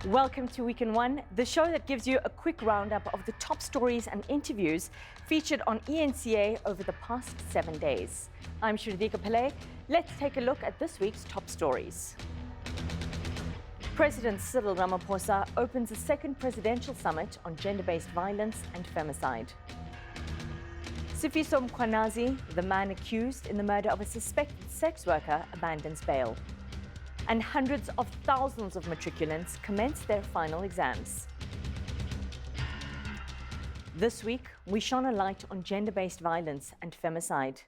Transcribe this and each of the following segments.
Welcome to Week in One, the show that gives you a quick roundup of the top stories and interviews featured on eNCA over the past 7 days. I'm Shridika Pillay. Let's take a look at this week's top stories. President Cyril Ramaphosa opens a second presidential summit on gender-based violence and femicide. Sifiso Mkhwanazi, the man accused in the murder of a suspected sex worker, abandons bail. And hundreds of thousands of matriculants commence their final exams. This week, we shone a light on gender-based violence and femicide.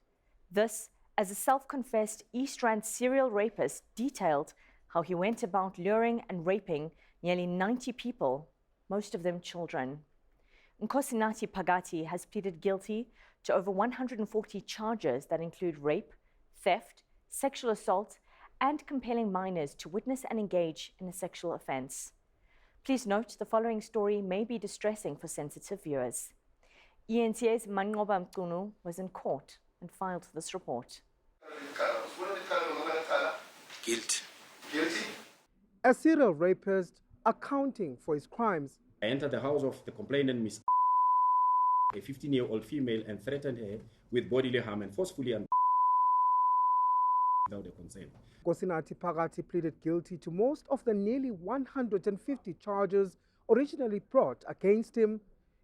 This, as a self-confessed East Rand serial rapist detailed how he went about luring and raping nearly 90 people, most of them children. Nkosinathi Phakathi has pleaded guilty to over 140 charges that include rape, theft, sexual assault, and compelling minors to witness and engage in a sexual offense. Please note the following story may be distressing for sensitive viewers. eNCA's Manqoba Mqunu was in court and filed this report. Guilty. Guilty? A serial rapist accounting for his crimes. I entered the house of the complainant, Miss a 15-year-old female, and threatened her with bodily harm and forcefully and without her consent. Nkosinathi Phakathi pleaded guilty to most of the nearly 150 charges originally brought against him,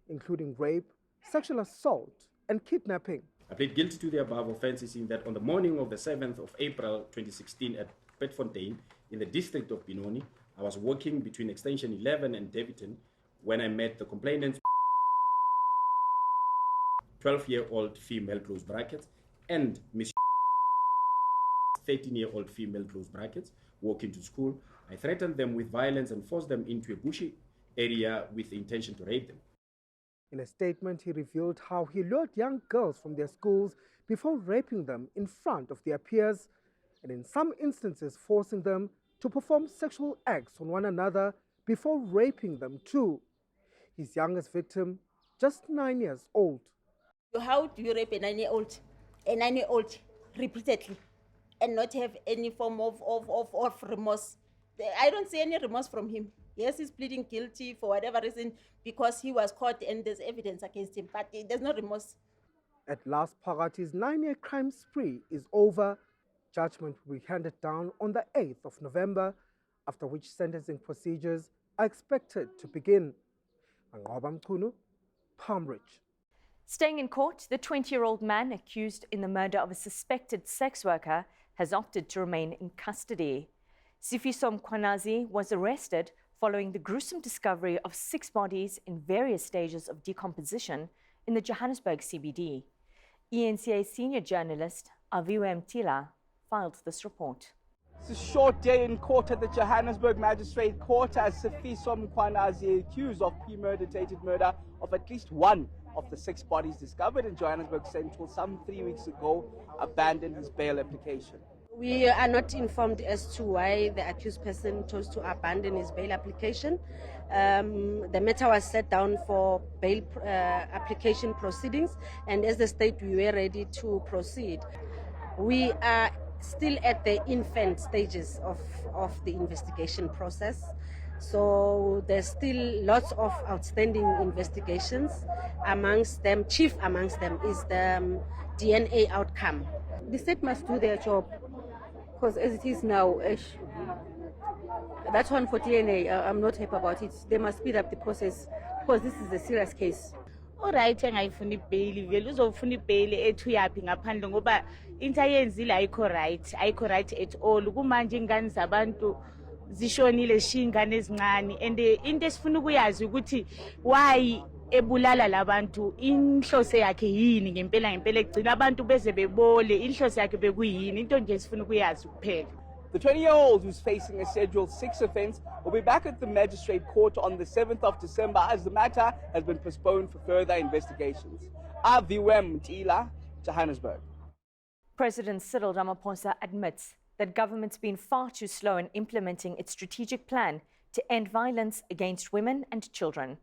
including rape, sexual assault, and kidnapping. I plead guilty to the above offences in that on the morning of the 7th of April 2016 at Petfontein in the district of Benoni, I was walking between Extension 11 and Davidton when I met the complainant's 12-year-old female, close brackets, and Miss 13-year-old female, close brackets, walking to school. I threatened them with violence and forced them into a bushy area with the intention to rape them. In a statement, he revealed how he lured young girls from their schools before raping them in front of their peers, and in some instances forcing them to perform sexual acts on one another before raping them too. His youngest victim, just 9 years old. How do you rape a 9-year-old repeatedly and not have any form of remorse? I don't see any remorse from him. Yes, he's pleading guilty for whatever reason because he was caught and there's evidence against him, but there's no remorse. At last, Phakathi's 9-year crime spree is over. Judgment will be handed down on the 8th of November, after which sentencing procedures are expected to begin. Manqoba Mqunu, Palmridge. Staying in court, the 20-year-old man accused in the murder of a suspected sex worker has opted to remain in custody. Sifiso Mkhwanazi was arrested following the gruesome discovery of 6 bodies in various stages of decomposition in the Johannesburg CBD. eNCA senior journalist Aviwe Mtila filed this report. It's a short day in court at the Johannesburg Magistrate Court as Sifiso Mkhwanazi, accused of premeditated murder of at least one of the 6 bodies discovered in Johannesburg Central some 3 weeks ago, abandoned his bail application. We are not informed as to why the accused person chose to abandon his bail application. The matter was set down for bail application proceedings, and as the state, we were ready to proceed. We are still at the infant stages of the investigation process. So there's still lots of outstanding investigations. Amongst them, chief amongst them, is the DNA outcome. The state must do their job, because as it is now, that one for DNA, I'm not happy about it. They must speed up the process, because this is a serious case. Alright, ngayifuna ibail vele uzofuna ibail ethu yaphi ngaphandle ngoba into ayenzile ayikho right at all. Kumanje ingane zabantu zishonile shingane ezincane, and into esifuna ukuyazi ukuthi why ebulala labantu, inhlose yakhe yini ngempela egcina abantu beze bebole, inhlose yakhe bekuyini, into nje esifuna ukuyazi kuphela. The 20-year-old, who's facing a Schedule 6 offence, will be back at the Magistrate Court on the 7th of December as the matter has been postponed for further investigations. Aviwe Mtila, Johannesburg. President Cyril Ramaphosa admits that government's been far too slow in implementing its strategic plan to end violence against women and children.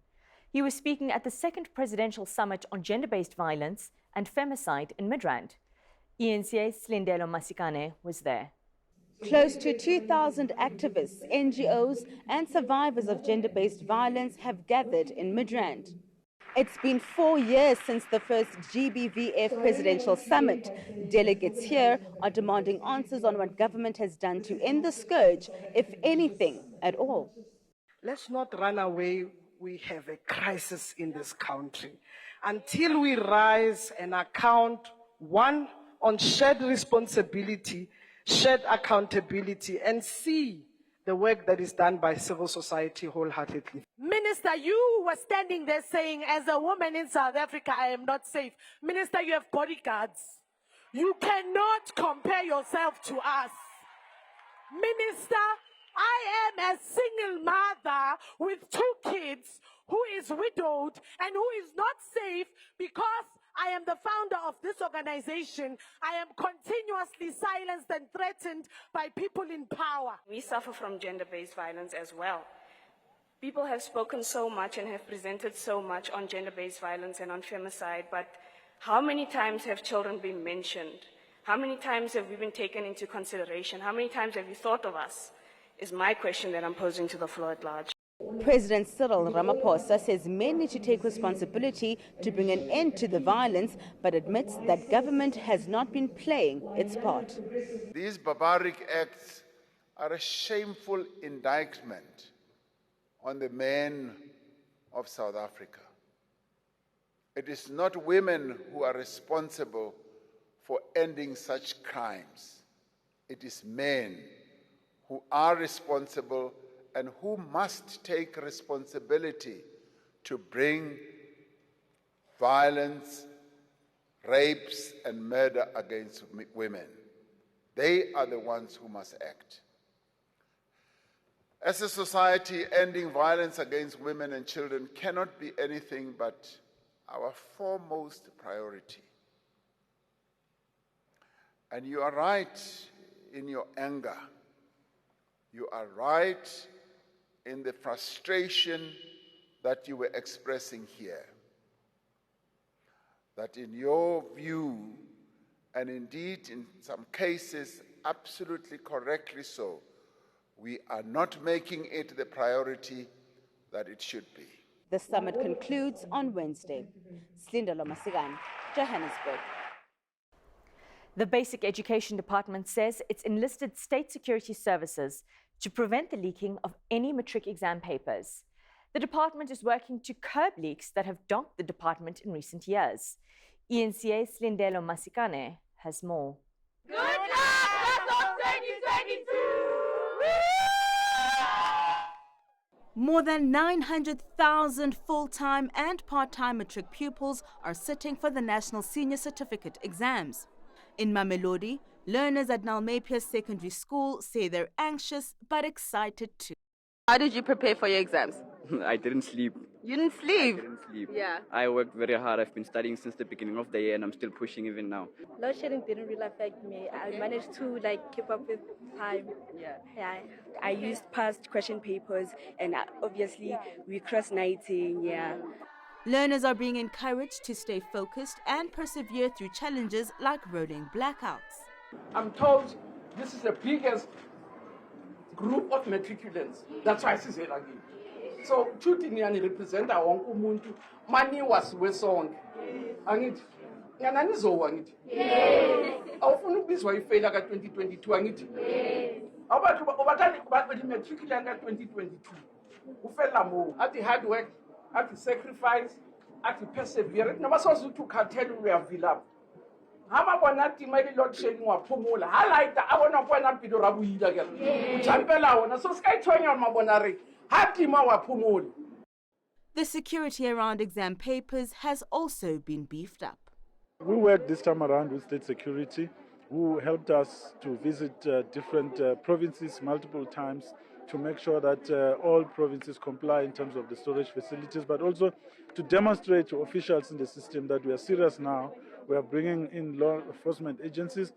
He was speaking at the second presidential summit on gender-based violence and femicide in Midrand. eNCA's Slindelo Masikane was there. Close to 2,000 activists, NGOs and survivors of gender-based violence have gathered in Midrand. It's been 4 years since the first GBVF presidential summit. Delegates here are demanding answers on what government has done to end the scourge, if anything at all. Let's not run away. We have a crisis in this country. Until we rise and account, one, on shared responsibility, shared accountability, and see the work that is done by civil society wholeheartedly. Minister, you were standing there saying, as a woman in South Africa, I am not safe. Minister, you have bodyguards. You cannot compare yourself to us. Minister, I am a single mother with 2 kids who is widowed and who is not safe because I am the founder of this organization. I am continuously silenced and threatened by people in power. We suffer from gender-based violence as well. People have spoken so much and have presented so much on gender-based violence and on femicide, but how many times have children been mentioned? How many times have we been taken into consideration? How many times have you thought of us? Is my question that I'm posing to the floor at large. President Cyril Ramaphosa says men need to take responsibility to bring an end to the violence, but admits that government has not been playing its part. These barbaric acts are a shameful indictment on the men of South Africa. It is not women who are responsible for ending such crimes. It is men who are responsible and who must take responsibility to bring violence, rapes, and murder against women. They are the ones who must act. As a society, ending violence against women and children cannot be anything but our foremost priority. And you are right in your anger. You are right in the frustration that you were expressing here. That in your view, and indeed in some cases absolutely correctly so, we are not making it the priority that it should be. The summit concludes on Wednesday. Slindalo Masigan, Johannesburg. The Basic Education Department says it's enlisted state security services to prevent the leaking of any matric exam papers. The department is working to curb leaks that have dogged the department in recent years. eNCA Slindalo Masikane has more. Good luck, class of 2022! More than 900,000 full-time and part-time matric pupils are sitting for the National Senior Certificate exams. In Mamelodi, learners at Nalmepias Secondary School say they're anxious but excited too. How did you prepare for your exams? I didn't sleep. You didn't sleep? I didn't sleep. Yeah. I worked very hard. I've been studying since the beginning of the year and I'm still pushing even now. Load shedding didn't really affect me. I managed to keep up with time. Yeah. I used past question papers and obviously we cross-nighting, yeah. Learners are being encouraged to stay focused and persevere through challenges like rolling blackouts. I'm told this is the biggest group of matriculants. That's why I say like it. So, Chutiniani represent our umuntu. Money was wesong. Angit. Yanani zo angit. Awufuna ukubizwa ifail ka 2022 angit. Abantu obatali kubaqedi matriculant ka 2022. Ufela mo. At the hard work, at the sacrifice, at the perseverance. Namasozu to cartel we have up. Hama bona timali load shedding wa phumula. Ha like I wanna bona pido rabuila ke. Uchampela wona so sky tshwenya mabona re. The security around exam papers has also been beefed up. We worked this time around with state security, who helped us to visit different provinces multiple times to make sure that all provinces comply in terms of the storage facilities, but also to demonstrate to officials in the system that we are serious now. We are bringing in law enforcement agencies.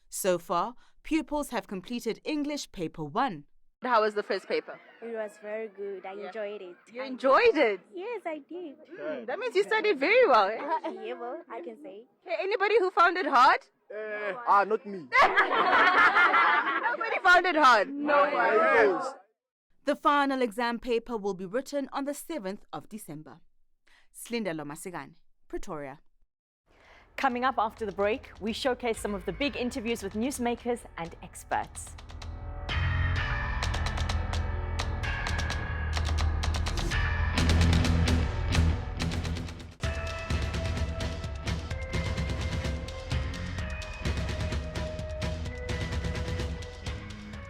So far, pupils have completed English Paper 1. How was the first paper? It was very good. I enjoyed it. You enjoyed it? Yes, I did. That means you studied very well. Yeah, well, I can say. Okay, anybody who found it hard? Not me. Nobody found it hard. No. The final exam paper will be written on the 7th of December. Slindelo Masigane, Pretoria. Coming up after the break, we showcase some of the big interviews with newsmakers and experts.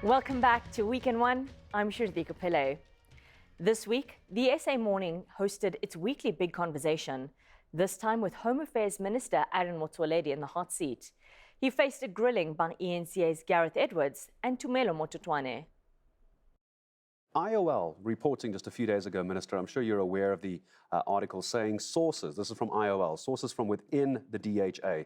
Welcome back to Weekend One. I'm Shurdika Pillay. This week, the SA Morning hosted its weekly Big Conversation, this time with Home Affairs Minister Aaron Motsoaledi in the hot seat. He faced a grilling by eNCA's Gareth Edwards and Tumelo Mototwane. IOL reporting just a few days ago, Minister, I'm sure you're aware of the article saying sources, this is from IOL, sources from within the DHA,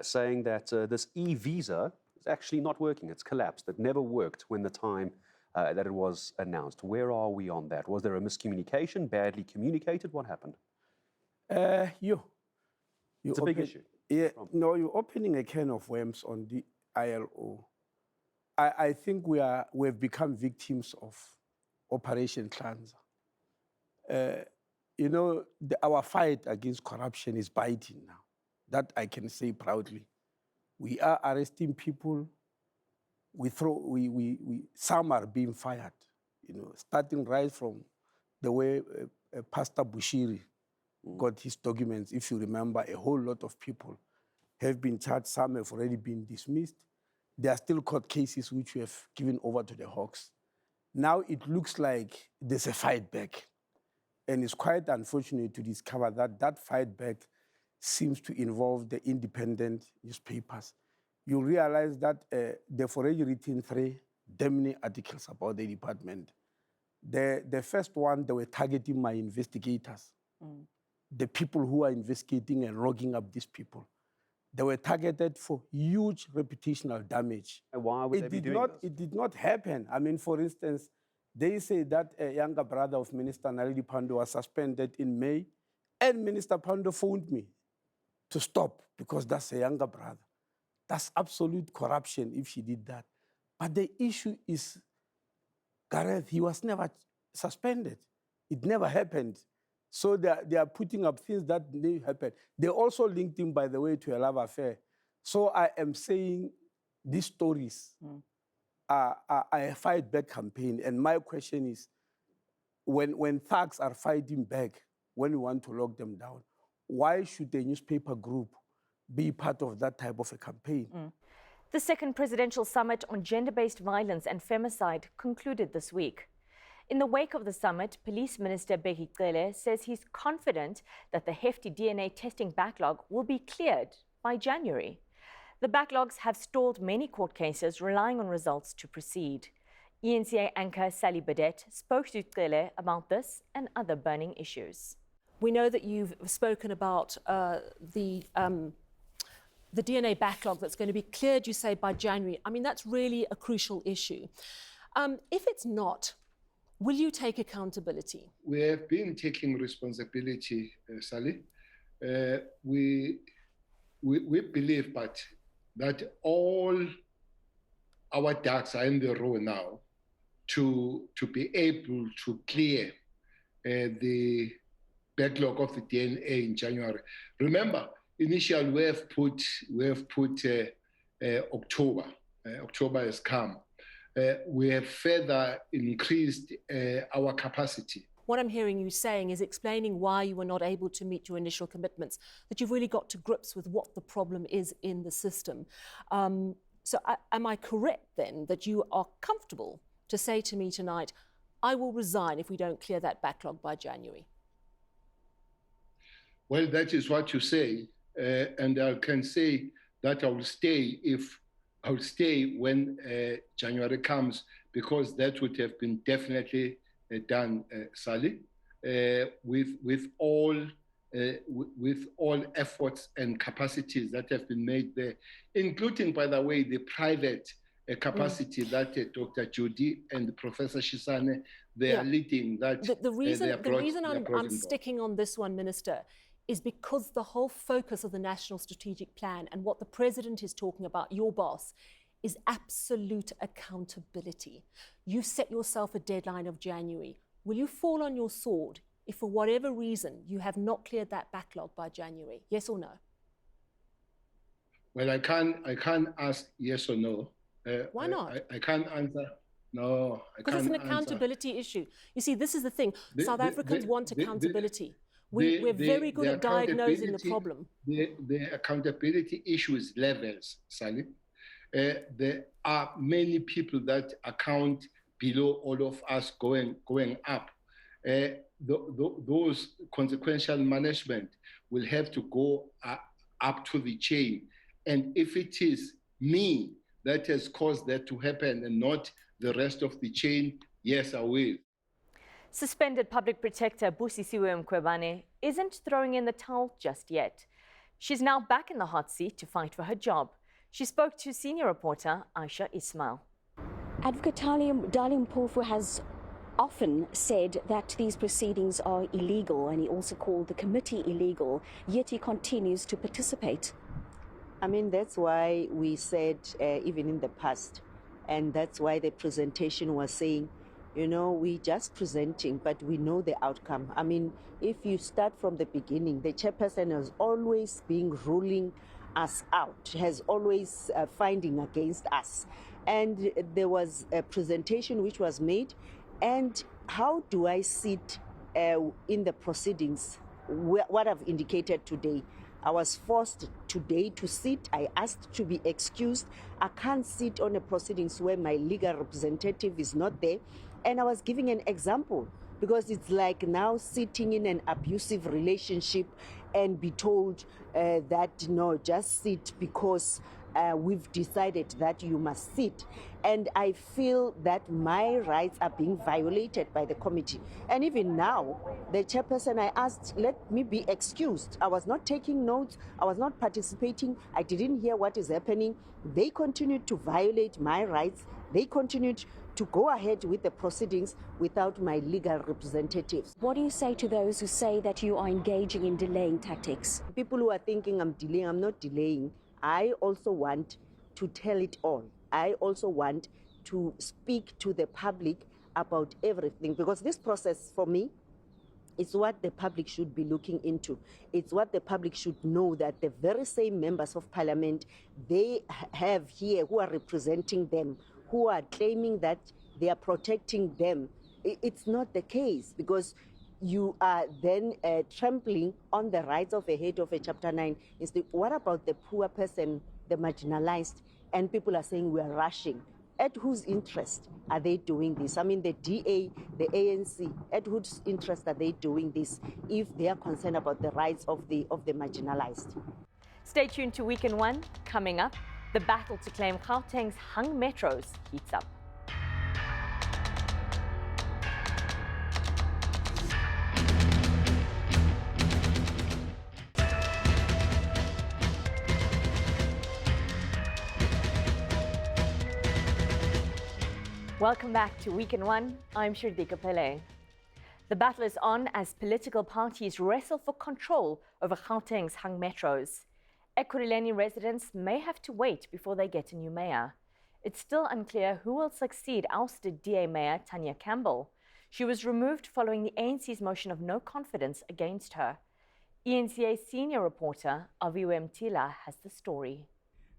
saying that this e-visa is actually not working. It's collapsed. It never worked when the time that it was announced. Where are we on that? Was there a miscommunication, badly communicated? What happened? It's a big issue. Yeah, no, you're opening a can of worms on the ILO. I think we've become victims of Operation Cleanser. Our fight against corruption is biting now. That I can say proudly. We are arresting people. Some are being fired. Starting right from the way Pastor Bushiri got his documents. If you remember, a whole lot of people have been charged. Some have already been dismissed. There are still court cases which we have given over to the Hawks. Now it looks like there's a fight back. And it's quite unfortunate to discover that that fight back seems to involve the independent newspapers. You realize that they've already written 3 damning articles about the department. The first one, they were targeting my investigators, the people who are investigating and logging up these people. They were targeted for huge reputational damage. And why would they be doing this? It did not happen. I mean, for instance, they say that a younger brother of Minister Naledi Pandor was suspended in May, and Minister Pandor phoned me to stop because that's a younger brother. That's absolute corruption if she did that. But the issue is, Gareth, he was never suspended. It never happened. So they are putting up things that didn't happen. They also linked him, by the way, to a love affair. So I am saying these stories are a fight back campaign. And my question is, when thugs are fighting back, when we want to lock them down, why should a newspaper group be part of that type of a campaign? The second presidential summit on gender-based violence and femicide concluded this week. In the wake of the summit, Police Minister Bheki Cele says he's confident that the hefty DNA testing backlog will be cleared by January. The backlogs have stalled many court cases, relying on results to proceed. eNCA anchor Sally Badet spoke to Cele about this and other burning issues. We know that you've spoken about the DNA backlog that's going to be cleared, you say, by January. I mean, that's really a crucial issue. If it's not, will you take accountability? We have been taking responsibility, Sally. We believe, but that all our ducks are in the row now to be able to clear the backlog of the DNA in January. Remember, initially we have put October. October has come. We have further increased our capacity. What I'm hearing you saying is explaining why you were not able to meet your initial commitments, that you've really got to grips with what the problem is in the system. So am I correct then that you are comfortable to say to me tonight, I will resign if we don't clear that backlog by January? Well, that is what you say. And I can say that I will stay when January comes, because that would have been definitely done, Sally, with all efforts and capacities that have been made there, including, by the way, the private capacity that Dr. Judy and Professor Shisane, they are leading that. The reason I'm sticking on this one, Minister, is because the whole focus of the National Strategic Plan and what the President is talking about, your boss, is absolute accountability. You set yourself a deadline of January. Will you fall on your sword if for whatever reason you have not cleared that backlog by January? Yes or no? Well, I can't ask yes or no. Why not? I can't answer. No, I because can't it's an accountability issue. You see, this is the thing. South Africans want accountability. We're very good at diagnosing the problem. The accountability issue is levels, Sally. There are many people that account below all of us going up. Those consequential management will have to go up to the chain. And if it is me that has caused that to happen and not the rest of the chain, yes, I will. Suspended Public Protector Busisiwe Mkhwebane isn't throwing in the towel just yet. She's now back in the hot seat to fight for her job. She spoke to senior reporter Aisha Ismail. Advocate Darling Mpofu has often said that these proceedings are illegal, and he also called the committee illegal, yet he continues to participate. I mean, that's why we said, even in the past, and that's why the presentation was saying, you know, we just presenting, but we know the outcome. I mean, if you start from the beginning, the chairperson has always been ruling us out, has always finding against us. And there was a presentation which was made, and how do I sit in the proceedings, what I've indicated today? I was forced today to sit. I asked to be excused. I can't sit on a proceedings where my legal representative is not there. And I was giving an example, because it's like now sitting in an abusive relationship and be told that, no, just sit because we've decided that you must sit. And I feel that my rights are being violated by the committee. And even now, the chairperson, I asked, let me be excused. I was not taking notes. I was not participating. I didn't hear what is happening. They continued to violate my rights. They continued to go ahead with the proceedings without my legal representatives. What do you say to those who say that you are engaging in delaying tactics? People who are thinking I'm delaying, I'm not delaying. I also want to tell it all. I also want to speak to the public about everything, because this process for me is what the public should be looking into. It's what the public should know, that the very same members of parliament they have here who are representing them, who are claiming that they are protecting them. It's not the case, because you are then trampling on the rights of a head of a Chapter 9. What about the poor person, the marginalized? And people are saying we are rushing. At whose interest are they doing this? I mean, the DA, the ANC, at whose interest are they doing this if they are concerned about the rights of the marginalized? Stay tuned to Week in One. Coming up, the battle to claim Gauteng's hung metros heats up. Welcome back to Week in One. I'm Shardika Pele. The battle is on as political parties wrestle for control over Gauteng's hung metros. Ekurhuleni residents may have to wait before they get a new mayor. It's still unclear who will succeed ousted DA Mayor Tanya Campbell. She was removed following the ANC's motion of no confidence against her. eNCA senior reporter Aviwe Mtila has the story.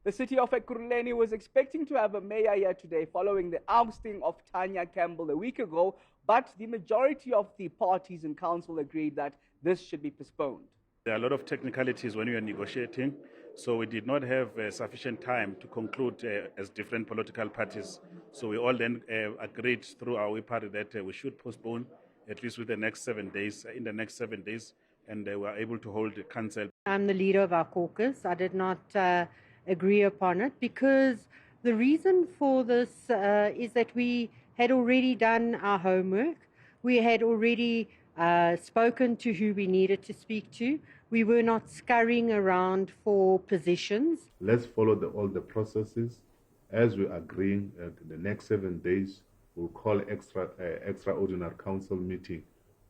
The city of Ekurhuleni was expecting to have a mayor here today following the ousting of Tanya Campbell a week ago, but the majority of the parties in council agreed that this should be postponed. There are a lot of technicalities when we are negotiating, so we did not have sufficient time to conclude as different political parties. So we all then agreed through our party that we should postpone at least with the next 7 days, in the next 7 days, and we were able to hold the council. I'm the leader of our caucus. I did not agree upon it because the reason for this is that we had already done our homework. We had already spoken to who we needed to speak to. We were not scurrying around for positions. Let's follow all the processes. As we're agreeing, the next 7 days, we'll call extraordinary council meeting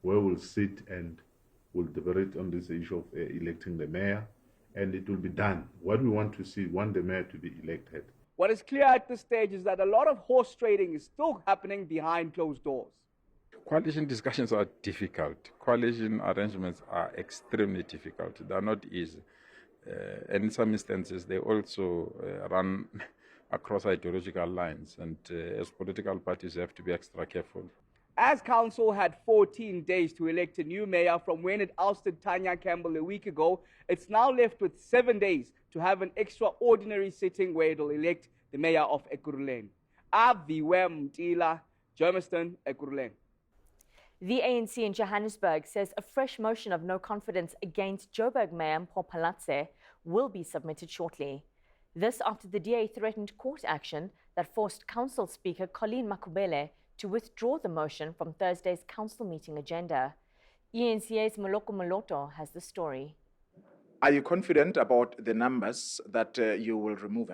where we'll sit and will deliberate on this issue of electing the mayor, and it will be done. What we want to see, want the mayor to be elected. What is clear at this stage is that a lot of horse trading is still happening behind closed doors. Coalition discussions are difficult. Coalition arrangements are extremely difficult. They are not easy. And in some instances, they also run across ideological lines. And as political parties, you have to be extra careful. As council had 14 days to elect a new mayor from when it ousted Tanya Campbell a week ago, it's now left with 7 days to have an extraordinary sitting where it'll elect the mayor of Ekurhuleni. Aviwe Mtila, Germiston, Ekurhuleni. The ANC in Johannesburg says a fresh motion of no confidence against Joburg Mayor Mpho Phalatse will be submitted shortly. This after the DA threatened court action that forced Council Speaker Colleen Makubele to withdraw the motion from Thursday's council meeting agenda. eNCA's Moloko Moloto has the story. Are you confident about the numbers that you will remove?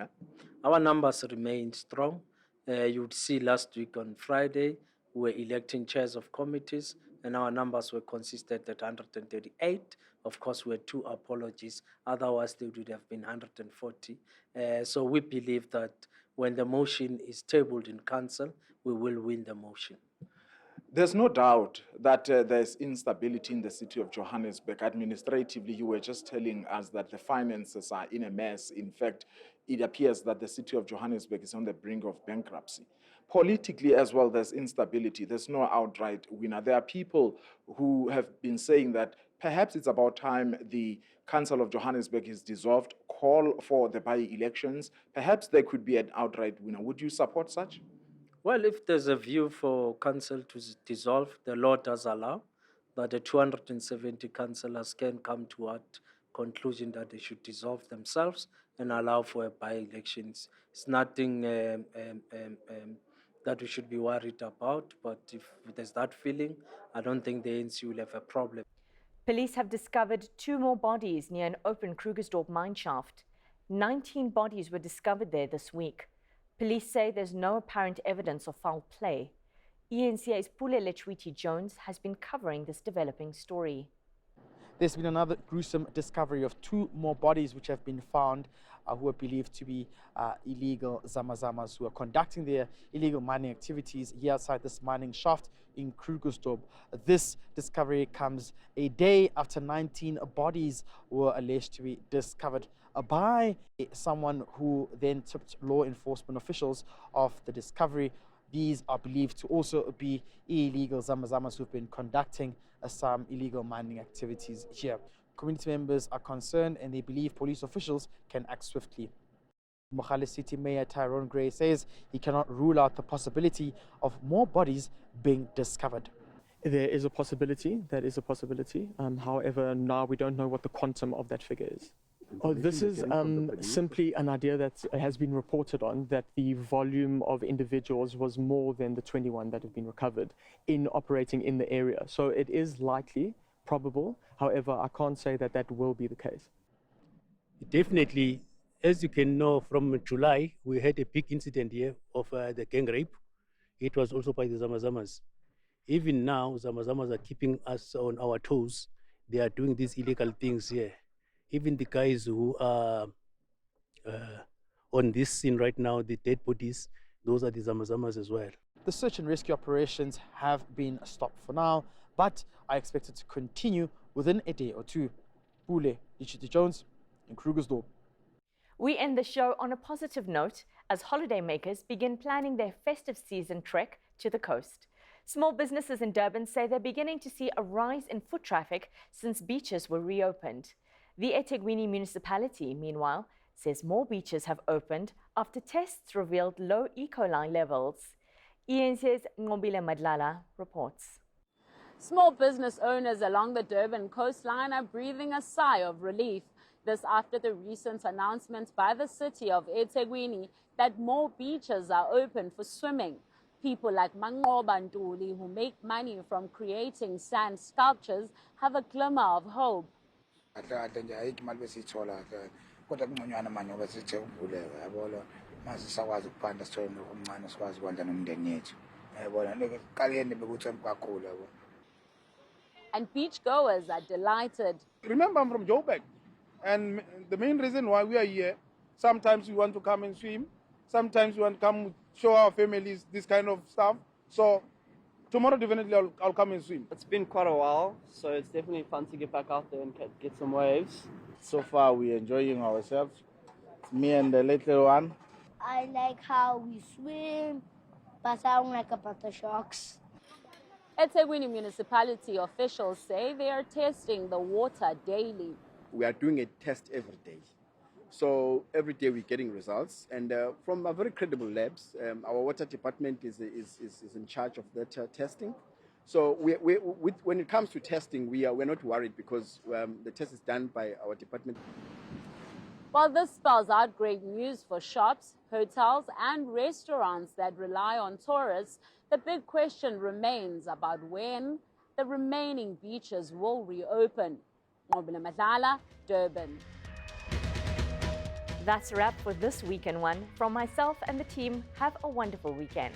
Our numbers remain strong. You would see last week on Friday, we were electing chairs of committees, and our numbers were consistent at 138. Of course, we had 2 apologies. Otherwise, they would have been 140. So we believe that when the motion is tabled in council, we will win the motion. There's no doubt that there's instability in the city of Johannesburg. Administratively, you were just telling us that the finances are in a mess. In fact, it appears that the city of Johannesburg is on the brink of bankruptcy. Politically as well, there's instability. There's no outright winner. There are people who have been saying that perhaps it's about time the Council of Johannesburg is dissolved, call for the by-elections. Perhaps there could be an outright winner. Would you support such? Well, if there's a view for council to dissolve, the law does allow that the 270 councillors can come to a conclusion that they should dissolve themselves and allow for by-elections. It's nothing that we should be worried about, but if there's that feeling, I don't think the ANC will have a problem. Police have discovered 2 more bodies near an open Krugersdorp mine shaft. 19 bodies were discovered there this week. Police say there's no apparent evidence of foul play. eNCA's Pulele Chwiti Jones has been covering this developing story. There's been another gruesome discovery of 2 more bodies which have been found who are believed to be illegal Zamazamas who are conducting their illegal mining activities here outside this mining shaft in Krugersdorp. This discovery comes a day after 19 bodies were alleged to be discovered by someone who then tipped law enforcement officials of the discovery. These are believed to also be illegal Zamazamas who've been conducting some illegal mining activities here. Community members are concerned and they believe police officials can act swiftly. Mogale City Mayor Tyrone Gray says he cannot rule out the possibility of more bodies being discovered. There is a possibility, that is a possibility. However, now we don't know what the quantum of that figure is. This is simply an idea that has been reported on, that the volume of individuals was more than the 21 that have been recovered in operating in the area. So it is likely, probable. However, I can't say that that will be the case. Definitely, as you can know, from July, we had a big incident here of the gang rape. It was also by the Zamazamas. Even now, Zamazamas are keeping us on our toes. They are doing these illegal things here. Even the guys who are on this scene right now, the dead bodies, those are the Zamazamas as well. The search and rescue operations have been stopped for now, but are expected to continue within a day or 2. Pule Lichiti Jones in Krugersdorp. We end the show on a positive note as holidaymakers begin planning their festive season trek to the coast. Small businesses in Durban say they're beginning to see a rise in foot traffic since beaches were reopened. The eThekwini municipality, meanwhile, says more beaches have opened after tests revealed low E. coli levels. eNCA's Ngobile Madlala reports. Small business owners along the Durban coastline are breathing a sigh of relief. This after the recent announcement by the city of eThekwini that more beaches are open for swimming. People like Mangoba Ntuli, who make money from creating sand sculptures, have a glimmer of hope. and beachgoers are delighted. Remember, I'm from Joburg, and the main reason why we are here, sometimes we want to come and swim, sometimes we want to come show our families this kind of stuff. So tomorrow definitely I'll come and swim. It's been quite a while, so it's definitely fun to get back out there and get some waves. So far we're enjoying ourselves. It's me and the little one. I like how we swim, but I don't like about the sharks. Ekurhuleni municipality officials say they are testing the water daily. We are doing a test every day. So every day we're getting results, and from a very credible labs. Our water department is in charge of that testing. So when it comes to testing, we're not worried because the test is done by our department. While this spells out great news for shops, hotels and restaurants that rely on tourists, the big question remains about when the remaining beaches will reopen. Durban. That's a wrap for this Weekend One. From myself and the team, have a wonderful weekend.